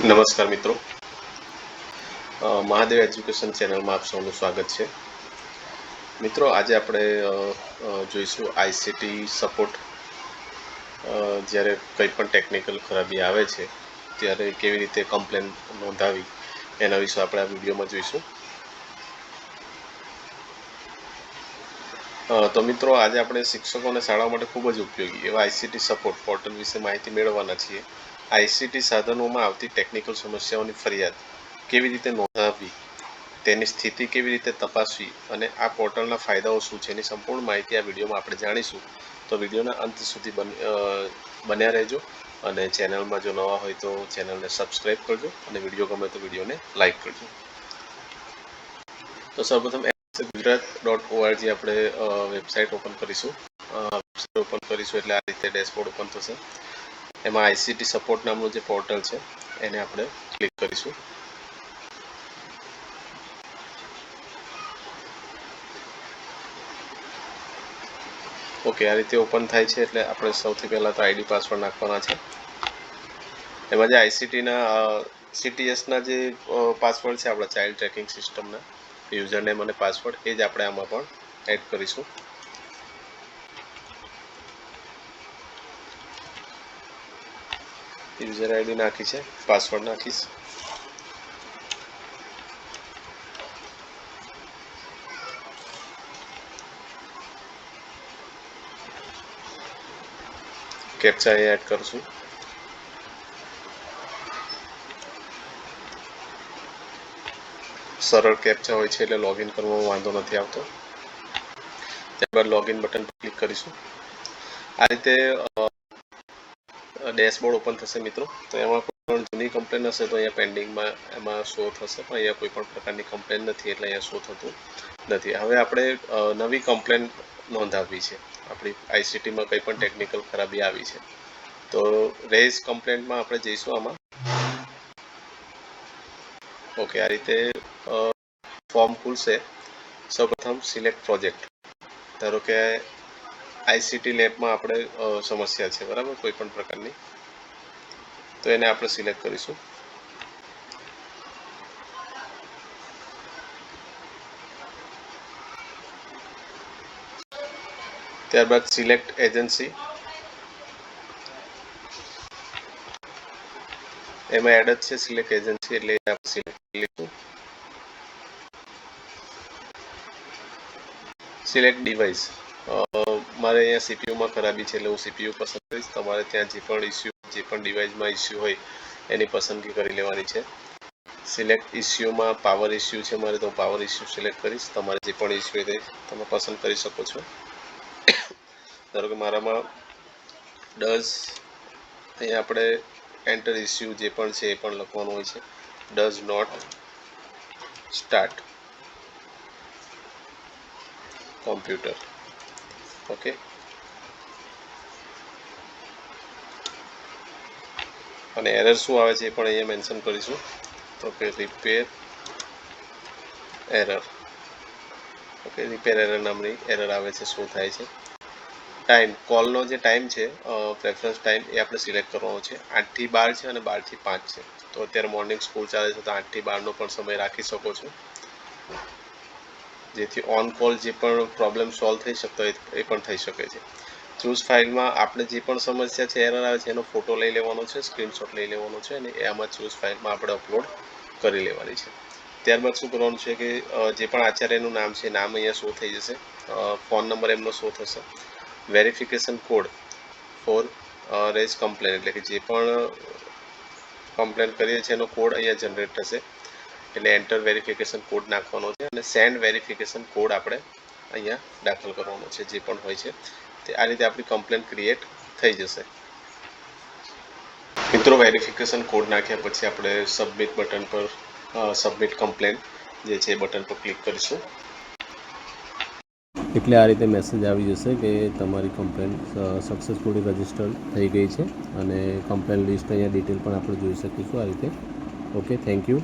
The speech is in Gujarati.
નમસ્કાર મિત્રો, મહાદેવ એજ્યુકેશન ચેનલમાં આપ સૌનું સ્વાગત છે. મિત્રો, આજે આપણે જોઈશું આઈસીટી સપોર્ટ. જ્યારે કંઈ પણ ટેકનિકલ ખરાબી આવે છે ત્યારે કેવી રીતે કમ્પ્લેન નોંધાવી એના વિશે આપણે આ વિડીયોમાં જોઈશું. તો મિત્રો, આજે આપણે શિક્ષકો અને શાળાઓ માટે ખૂબ જ ઉપયોગી એવા આઈસીટી સપોર્ટ પોર્ટલ વિશે માહિતી મેળવવાના છીએ. આઈસીટી સાધનોમાં આવતી ટેકનિકલ સમસ્યાઓની ફરિયાદ કેવી રીતે નોંધાવવી, તેની સ્થિતિ કેવી રીતે તપાસવી અને આ પોર્ટલના ફાયદાઓ શું છે એની સંપૂર્ણ માહિતી આ વિડીયોમાં આપણે જાણીશું. તો વિડીયોના અંત સુધી બન્યા રહેજો અને ચેનલમાં જો નવા હોય તો ચેનલને સબસ્ક્રાઈબ કરજો અને વિડીયો ગમે તો વિડીયોને લાઈક કરજો. તો સૌપ્રથમ ગુજરાત.org આપણે વેબસાઇટ ઓપન કરીશું. વેબસાઇટ ઓપન કરીશું એટલે આ રીતે ડેશબોર્ડ ઓપન થશે. એમાં આઈસીટી સપોર્ટ નામનું જે પોર્ટલ છે એને આપણે ક્લિક કરીશું. ઓકે, આ રીતે ઓપન થાય છે એટલે આપણે સૌથી પહેલાં તો આઈડી પાસવર્ડ નાખવાના છે. એમાં જે આઈસીટીના સીટીએસના જે પાસવર્ડ છે આપણા ચાઇલ્ડ ટ્રેકિંગ સિસ્ટમના યુઝર નેમ અને પાસવર્ડ એ જ આપણે આમાં પણ એડ કરીશું. યુઝર આઈડી નાખી છે, પાસવર્ડ નાખીશ. કેપ્ચા એ એડ કરશું. સરળ કેપ્ચા હોય છે એટલે લોગિન કરવામાં વાંધો નથી આવતો. ત્યારબાદ લોગિન બટન પર ક્લિક કરીશું. આ રીતે ડેશબોર્ડ ઓપન થશે મિત્રો. તો એમાં પણ જૂની કમ્પ્લેન હશે તો અહીંયા પેન્ડિંગમાં એમાં શો થશે, પણ અહીંયા કોઈ પણ પ્રકારની કમ્પ્લેન નથી એટલે અહીંયા શો થતું નથી. હવે આપણે નવી કમ્પ્લેન નોંધાવવી છે. આપણી આઈસીટીમાં કંઈ પણ ટેકનિકલ ખરાબી આવી છે તો રેઝ કમ્પ્લેન્ટમાં આપણે જઈશું. આમાં ઓકે, આ રીતે ફોર્મ ખુલશે. સૌપ્રથમ સિલેક્ટ પ્રોજેક્ટ. ધારો કે આઈસીટી લેબમાં આપણે સમસ્યા છે, બરાબર, કોઈ પણ પ્રકારની, તો એને આપણે સિલેક્ટ કરીશું. ત્યારબાદ સિલેક્ટ એજન્સી. એમાં એડ જ છે સિલેક્ટ એજન્સી એટલે આપણે સિલેક્ટ કરીશું. Select device. મારે અહીંયા સીપીયુમાં ખરાબી છે એટલે હું સીપીયુ પસંદ કરીશ. તમારે ત્યાં જે પણ ડિવાઇસમાં ઇસ્યુ હોય એની પસંદગી કરી લેવાની છે. સિલેક્ટ ઇસ્યુમાં પાવર ઇસ્યુ છે મારે, તો હું પાવર ઇસ્યુ સિલેક્ટ કરીશ. તમારે જે પણ ઇસ્યુ હોય તે તમે પસંદ કરી શકો છો. ધારો કે મારામાં અહીંયા આપણે એન્ટર ઇસ્યુ જે પણ છે એ પણ લખવાનું હોય છે. Does not start computer. Okay, અને એરર શું આવે છે એ પણ અહીંયા મેન્શન કરીશું. તો કે repair error. Okay, repair error નામની એરર આવે છે, શું થાય છે. ટાઈમ, કોલનો જે ટાઈમ છે પ્રેફરન્સ ટાઈમ એ આપણે સિલેક્ટ કરવાનો છે. 8 થી 12 છે અને 12 થી 5 છે. તો અત્યારે મોર્નિંગ સ્કૂલ ચાલે છે તો 8 થી 12નો પણ સમય રાખી શકો છો, જેથી ઓન કોલ જે પણ પ્રોબ્લેમ સોલ્વ થઈ શકતો હોય એ પણ થઈ શકે છે. ચૂઝ ફાઇલમાં આપણે જે પણ સમસ્યા છે, એરર આવે છે, એનો ફોટો લઈ લેવાનો છે, સ્ક્રીનશોટ લઈ લેવાનો છે અને આમાં ચૂઝ ફાઇલમાં આપણે અપલોડ કરી લેવાની છે. ત્યારબાદ શું કરવાનું છે કે જે પણ આચાર્યનું નામ છે, નામ અહીંયા શો થઈ જશે. ફોન નંબર એમનો શો થશે. Verification code for raise complain, એટલે કે જે પણ કમ્પ્લેન કરીએ છીએ એનો કોડ અહીંયા જનરેટ થશે. એટલે એન્ટર વેરિફિકેશન કોડ નાખવાનો છે અને સેન્ડ વેરિફિકેશન કોડ આપણે અહીંયા દાખલ કરવાનો છે. જે પણ હોય છે તે આ રીતે આપણી કમ્પ્લેન ક્રિએટ થઈ જશે. મિત્રો, વેરિફિકેશન કોડ નાખ્યા પછી આપણે સબમિટ બટન પર સબમિટ કમ્પ્લેન જે છે એ બટન પર ક્લિક કરીશું. એટલે આ રીતે મેસેજ આવી જશે કે તમારી કમ્પ્લેન સક્સેસફુલી રજિસ્ટર થઈ ગઈ છે અને કમ્પ્લેન લિસ્ટ અહીંયા ડિટેલ પણ આપણે જોઈ શકીશું આ રીતે. Okay, thank you.